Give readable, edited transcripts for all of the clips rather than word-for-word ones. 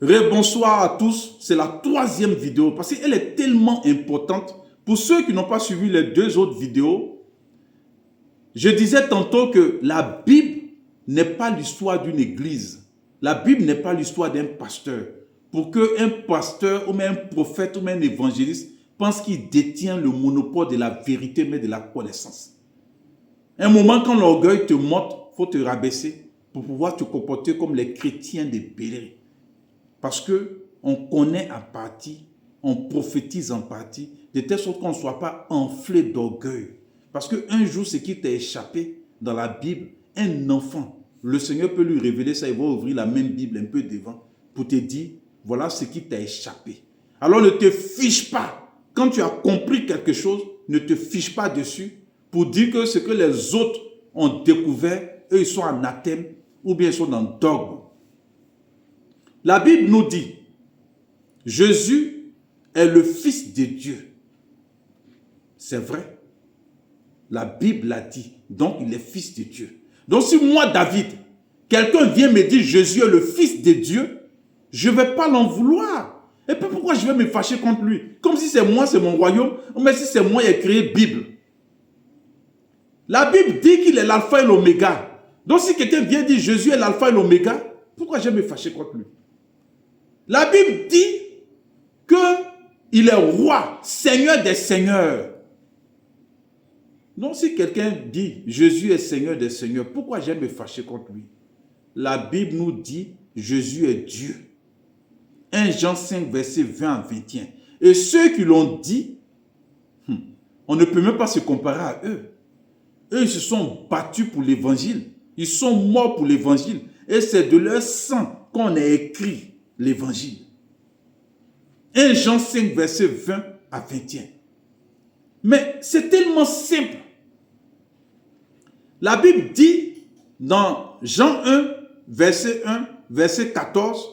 Rebonsoir à tous, c'est la troisième vidéo parce qu'elle est tellement importante. Pour ceux qui n'ont pas suivi les deux autres vidéos, je disais tantôt que la Bible n'est pas l'histoire d'une église. La Bible n'est pas l'histoire d'un pasteur. Pour qu'un pasteur ou même un prophète ou même un évangéliste pense qu'il détient le monopole de la vérité mais de la connaissance. Un moment quand l'orgueil te monte, il faut te rabaisser pour pouvoir te comporter comme les chrétiens des Béliers. Parce qu'on connaît en partie, on prophétise en partie, de telle sorte qu'on ne soit pas enflé d'orgueil. Parce qu'un jour, ce qui t'a échappé dans la Bible, un enfant, le Seigneur peut lui révéler ça, il va ouvrir la même Bible un peu devant pour te dire, voilà ce qui t'a échappé. Alors ne te fiche pas. Quand tu as compris quelque chose, ne te fiche pas dessus pour dire que ce que les autres ont découvert, eux, ils sont en anathème ou bien ils sont dans le dogme. La Bible nous dit, Jésus est le Fils de Dieu. C'est vrai. La Bible l'a dit. Donc, il est Fils de Dieu. Donc, si moi, David, quelqu'un vient me dire Jésus est le Fils de Dieu, je ne vais pas l'en vouloir. Et puis, pourquoi je vais me fâcher contre lui? Comme si c'est moi, c'est mon royaume, mais si c'est moi qui ai créé la Bible. La Bible dit qu'il est l'alpha et l'oméga. Donc, si quelqu'un vient dire Jésus est l'alpha et l'oméga, pourquoi je vais me fâcher contre lui? La Bible dit qu'il est roi, seigneur des seigneurs. Donc si quelqu'un dit Jésus est seigneur des seigneurs, pourquoi je vais me fâcher contre lui? La Bible nous dit Jésus est Dieu. 1 Jean 5, verset 20 à 21. Et ceux qui l'ont dit, on ne peut même pas se comparer à eux. Eux, ils se sont battus pour l'évangile. Ils sont morts pour l'évangile. Et c'est de leur sang qu'on a écrit l'évangile. 1 Jean 5, verset 20 à 21. Mais c'est tellement simple. La Bible dit dans Jean 1, verset 1, verset 14,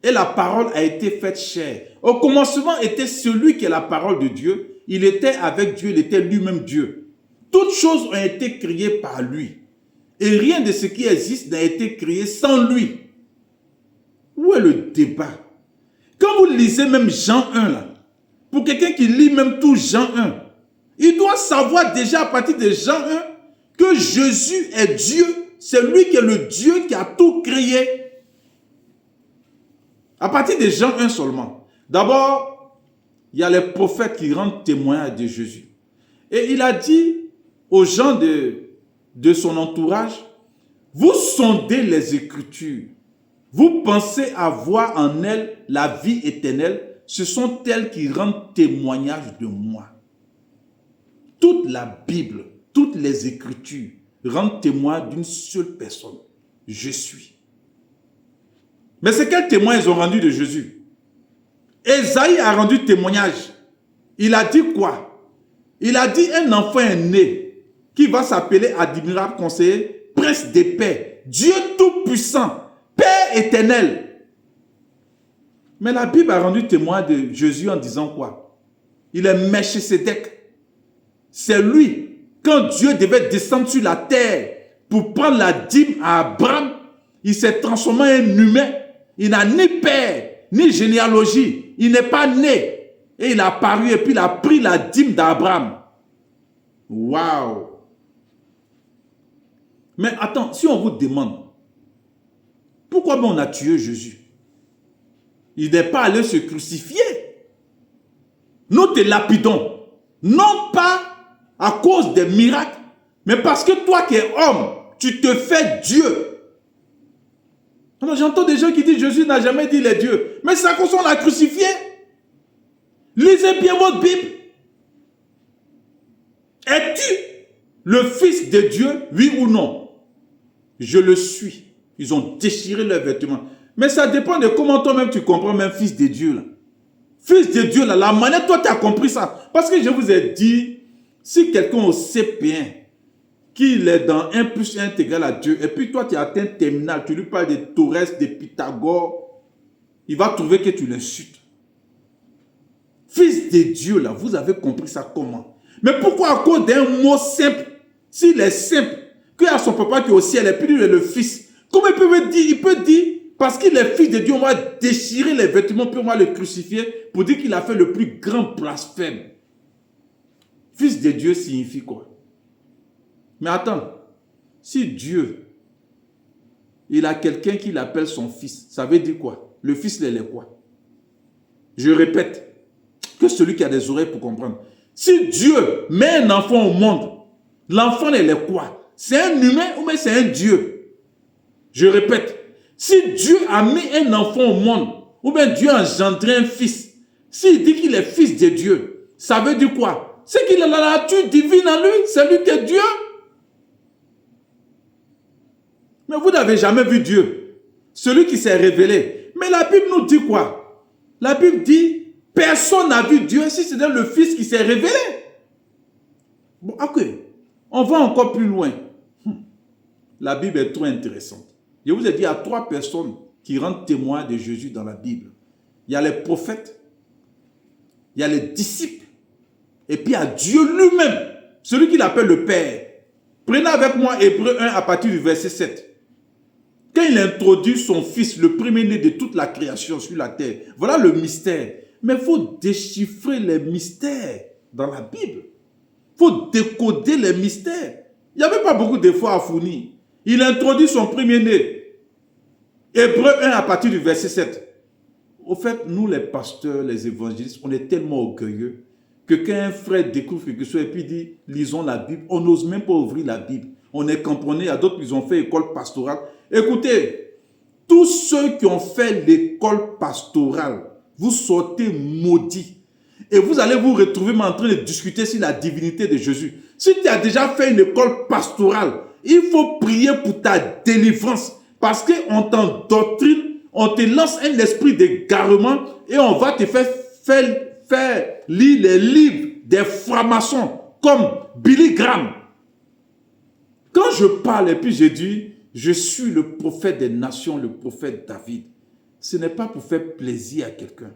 et la parole a été faite chair. Au commencement était celui qui est la parole de Dieu. Il était avec Dieu, il était lui-même Dieu. Toutes choses ont été créées par lui. Et rien de ce qui existe n'a été créé sans lui. Où est le débat? Quand vous lisez même Jean 1, là, pour quelqu'un qui lit même tout Jean 1, il doit savoir déjà à partir de Jean 1 que Jésus est Dieu. C'est lui qui est le Dieu qui a tout créé. À partir de Jean 1 seulement. D'abord, il y a les prophètes qui rendent témoignage de Jésus. Et il a dit aux gens de son entourage, vous sondez les Écritures. Vous pensez avoir en elles la vie éternelle. Ce sont elles qui rendent témoignage de moi. Toute la Bible, toutes les Écritures rendent témoignage d'une seule personne. Je suis. Mais c'est quel témoin ils ont rendu de Jésus? Ésaïe a rendu témoignage. Il a dit quoi? Il a dit un enfant est né qui va s'appeler admirable conseiller, prince de paix, Dieu tout-puissant, Père éternel. Mais la Bible a rendu témoin de Jésus en disant quoi? Il est Melchisédek. C'est lui, quand Dieu devait descendre sur la terre pour prendre la dîme à Abraham, il s'est transformé en un humain. Il n'a ni père, ni généalogie. Il n'est pas né. Et il a apparu et puis il a pris la dîme d'Abraham. Waouh! Mais attends, si on vous demande, pourquoi on a tué Jésus? Il n'est pas allé se crucifier. Nous te lapidons. Non pas à cause des miracles, mais parce que toi qui es homme, tu te fais Dieu. Alors j'entends des gens qui disent Jésus n'a jamais dit les dieux. Mais c'est à cause qu'on l'a crucifié. Lisez bien votre Bible. Es-tu le Fils de Dieu, oui ou non? Je le suis. Ils ont déchiré leurs vêtements. Mais ça dépend de comment toi-même tu comprends même Fils de Dieu. Là. Fils de Dieu, là, la manière toi tu as compris ça. Parce que je vous ai dit, si quelqu'un sait bien qu'il est dans 1 plus 1 est égal à Dieu, et puis toi tu as atteint terminal, tu lui parles de Thalès, de Pythagore, il va trouver que tu l'insultes. Fils de Dieu, là, vous avez compris ça comment? Mais pourquoi à cause d'un mot simple, s'il est simple, qu'il y a son papa qui est au ciel et puis lui il est le fils, comment il peut dire, Parce qu'il est fils de Dieu, on va déchirer les vêtements puis on va le crucifier pour dire qu'il a fait le plus grand blasphème. Fils de Dieu signifie quoi? Mais attends, si Dieu, il a quelqu'un qui l'appelle son fils, ça veut dire quoi? Le fils, il est quoi? Je répète, que celui qui a des oreilles pour comprendre. Si Dieu met un enfant au monde, l'enfant, il est quoi? C'est un humain ou bien c'est un Dieu? Je répète, si Dieu a mis un enfant au monde, ou bien Dieu a engendré un fils, s'il dit qu'il est fils de Dieu, ça veut dire quoi? C'est qu'il a la nature divine en lui, c'est lui qui est Dieu. Mais vous n'avez jamais vu Dieu, celui qui s'est révélé. Mais la Bible nous dit quoi? La Bible dit, personne n'a vu Dieu si c'est le Fils qui s'est révélé. Bon, ok, on va encore plus loin. La Bible est trop intéressante. Je vous ai dit, il y a 3 personnes qui rendent témoin de Jésus dans la Bible. Il y a les prophètes, il y a les disciples, et puis il y a Dieu lui-même, celui qu'il appelle le Père. Prenez avec moi Hébreux 1 à partir du verset 7. Quand il introduit son fils, le premier-né de toute la création sur la terre, voilà le mystère. Mais il faut déchiffrer les mystères dans la Bible. Il faut décoder les mystères. Il n'y avait pas beaucoup d'efforts à fournir. Il introduit son premier-né. Hébreux 1 à partir du verset 7. Au fait, nous les pasteurs, les évangélistes, on est tellement orgueilleux que quand un frère découvre quelque chose et puis dit, lisons la Bible, on n'ose même pas ouvrir la Bible. On est cramponné, à d'autres ils ont fait école pastorale. Écoutez, tous ceux qui ont fait l'école pastorale, vous sortez maudits. Et vous allez vous retrouver en train de discuter sur la divinité de Jésus. Si tu as déjà fait une école pastorale, il faut prier pour ta délivrance. Parce qu'on t'endoctrine, on te lance un esprit d'égarement et on va te faire lire les livres des francs-maçons comme Billy Graham. Quand je parle et puis je dis, je suis le prophète des nations, le prophète David, ce n'est pas pour faire plaisir à quelqu'un.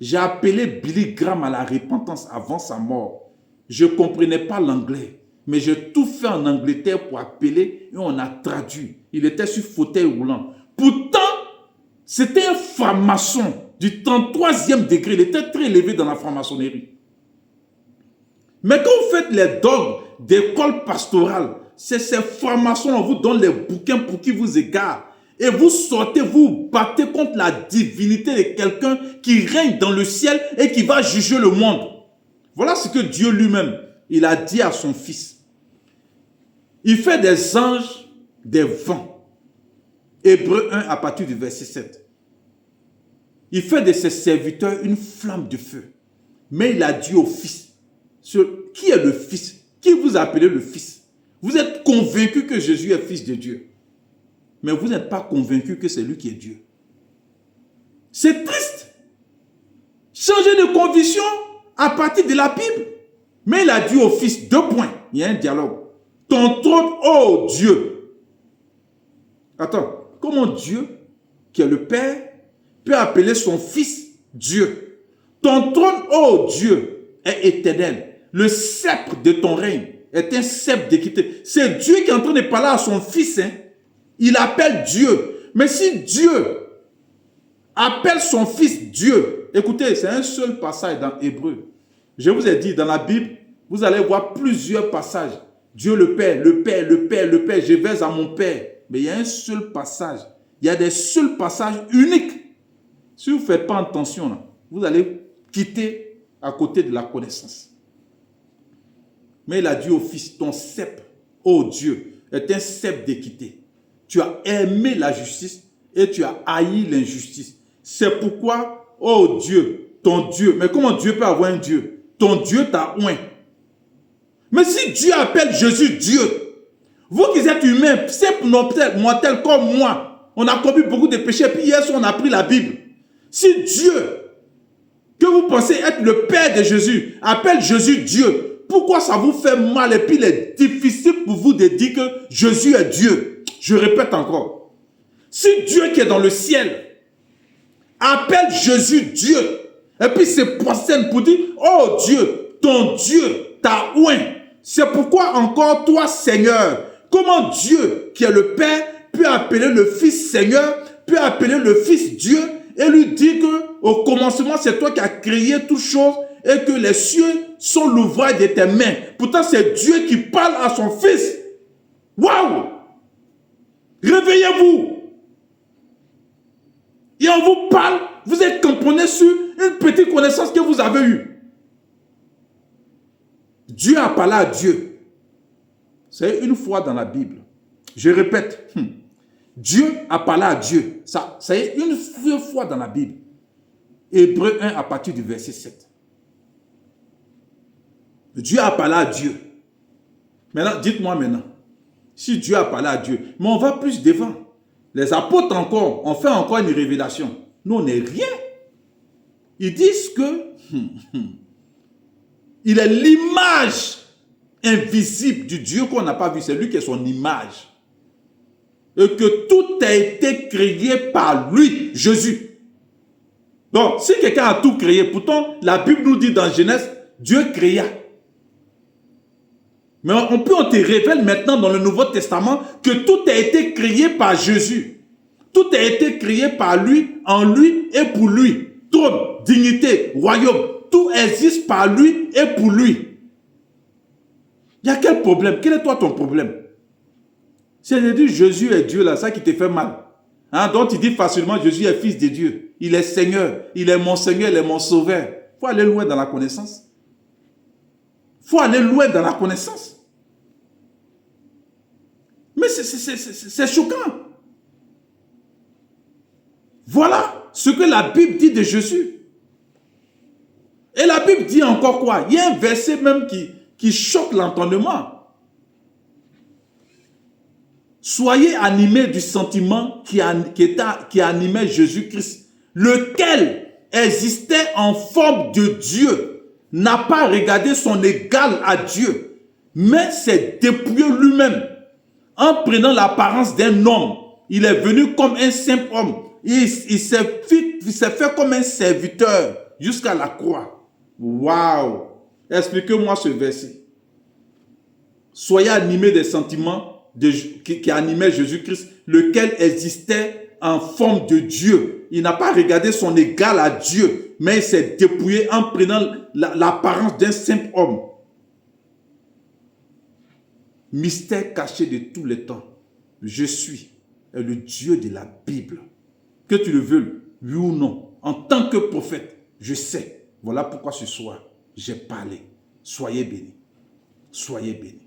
J'ai appelé Billy Graham à la repentance avant sa mort. Je ne comprenais pas l'anglais, mais j'ai tout fait en Angleterre pour appeler et on a traduit. Il était sur fauteuil roulant. Pourtant, c'était un franc-maçon du 33e degré. Il était très élevé dans la franc-maçonnerie. Mais quand vous faites les dogmes d'école pastorale, c'est ces francs-maçons qui vous donnent les bouquins pour qu'ils vous égarent. Et vous sortez, vous battez contre la divinité de quelqu'un qui règne dans le ciel et qui va juger le monde. Voilà ce que Dieu lui-même, il a dit à son fils. Il fait des anges des vents. Hébreux 1 à partir du verset 7. Il fait de ses serviteurs une flamme de feu. Mais il a dit au fils, qui est le fils? Qui vous appelez le fils? Vous êtes convaincu que Jésus est fils de Dieu. Mais vous n'êtes pas convaincu que c'est lui qui est Dieu. C'est triste. Changer de conviction à partir de la Bible. Mais il a dit au fils, 2 points. Il y a un dialogue. Ton trône, ô Dieu. Attends, comment Dieu, qui est le Père, peut appeler son fils Dieu? Ton trône, ô Dieu, est éternel. Le sceptre de ton règne est un sceptre d'équité. C'est Dieu qui est en train de parler à son fils. Il appelle Dieu. Mais si Dieu appelle son fils Dieu, écoutez, c'est un seul passage dans Hébreu. Je vous ai dit, dans la Bible, vous allez voir plusieurs passages. Dieu le Père, le Père, le Père, le Père, je vais à mon Père. Mais il y a un seul passage. Il y a des seuls passages uniques. Si vous ne faites pas attention, là, vous allez quitter à côté de la connaissance. Mais il a dit au fils, ton sceptre, ô Dieu, est un sceptre d'équité. Tu as aimé la justice et tu as haï l'injustice. C'est pourquoi, ô Dieu, ton Dieu, mais comment Dieu peut avoir un Dieu? Ton Dieu t'a oint. Mais si Dieu appelle Jésus Dieu, vous qui êtes humains, simple mortel comme moi, on a commis beaucoup de péchés, puis hier soir on a pris la Bible. Si Dieu, que vous pensez être le Père de Jésus, appelle Jésus Dieu, pourquoi ça vous fait mal et puis il est difficile pour vous de dire que Jésus est Dieu? Je répète encore. Si Dieu qui est dans le ciel appelle Jésus Dieu et puis se prosterne pour dire, oh Dieu, ton Dieu t'a oint. C'est pourquoi encore toi Seigneur, comment Dieu qui est le Père peut appeler le Fils Seigneur peut appeler le Fils Dieu et lui dire que au commencement, c'est toi qui as créé toutes choses et que les cieux sont l'ouvrage de tes mains. Pourtant, c'est Dieu qui parle à son Fils. Waouh! Réveillez-vous! Et on vous parle, vous êtes cramponné sur une petite connaissance que vous avez eue. Dieu a parlé à Dieu. C'est une fois dans la Bible. Je répète, Dieu a parlé à Dieu. Ça est une fois dans la Bible. Hébreu 1 à partir du verset 7. Dieu a parlé à Dieu. Maintenant, dites-moi maintenant, si Dieu a parlé à Dieu, mais on va plus devant. Les apôtres encore, on fait encore une révélation. Nous, on n'est rien. Ils disent que il est l'image invisible du Dieu qu'on n'a pas vu. C'est lui qui est son image. Et que tout a été créé par lui, Jésus. Donc, si quelqu'un a tout créé, pourtant, la Bible nous dit dans Genèse, Dieu créa. Mais on te révèle maintenant dans le Nouveau Testament que tout a été créé par Jésus. Tout a été créé par lui, en lui et pour lui. Trône, dignité, royaume, tout existe par lui et pour lui. Il y a quel problème? Quel est toi ton problème? C'est-à-dire Jésus est Dieu là, ça qui te fait mal. Hein? Donc tu dis facilement Jésus est fils de Dieu. Il est Seigneur, il est mon Seigneur, il est mon Sauveur. Il faut aller loin dans la connaissance. Il faut aller loin dans la connaissance. Mais c'est choquant. Voilà ce que la Bible dit de Jésus. Et la Bible dit encore quoi? Il y a un verset même qui choque l'entendement. Soyez animés du sentiment qui animait Jésus-Christ, lequel existait en forme de Dieu, n'a pas regardé son égal à Dieu, mais s'est dépouillé lui-même en prenant l'apparence d'un homme. Il est venu comme un simple homme. Il s'est fait comme un serviteur jusqu'à la croix. Waouh! Expliquez-moi ce verset. Soyez animés des sentiments qui animait Jésus-Christ, lequel existait en forme de Dieu. Il n'a pas regardé son égal à Dieu, mais il s'est dépouillé en prenant l'apparence d'un simple homme. Mystère caché de tous les temps. Je suis le Dieu de la Bible. Que tu le veuilles, oui ou non, en tant que prophète, je sais. Voilà pourquoi ce soir, j'ai parlé. Soyez bénis. Soyez bénis.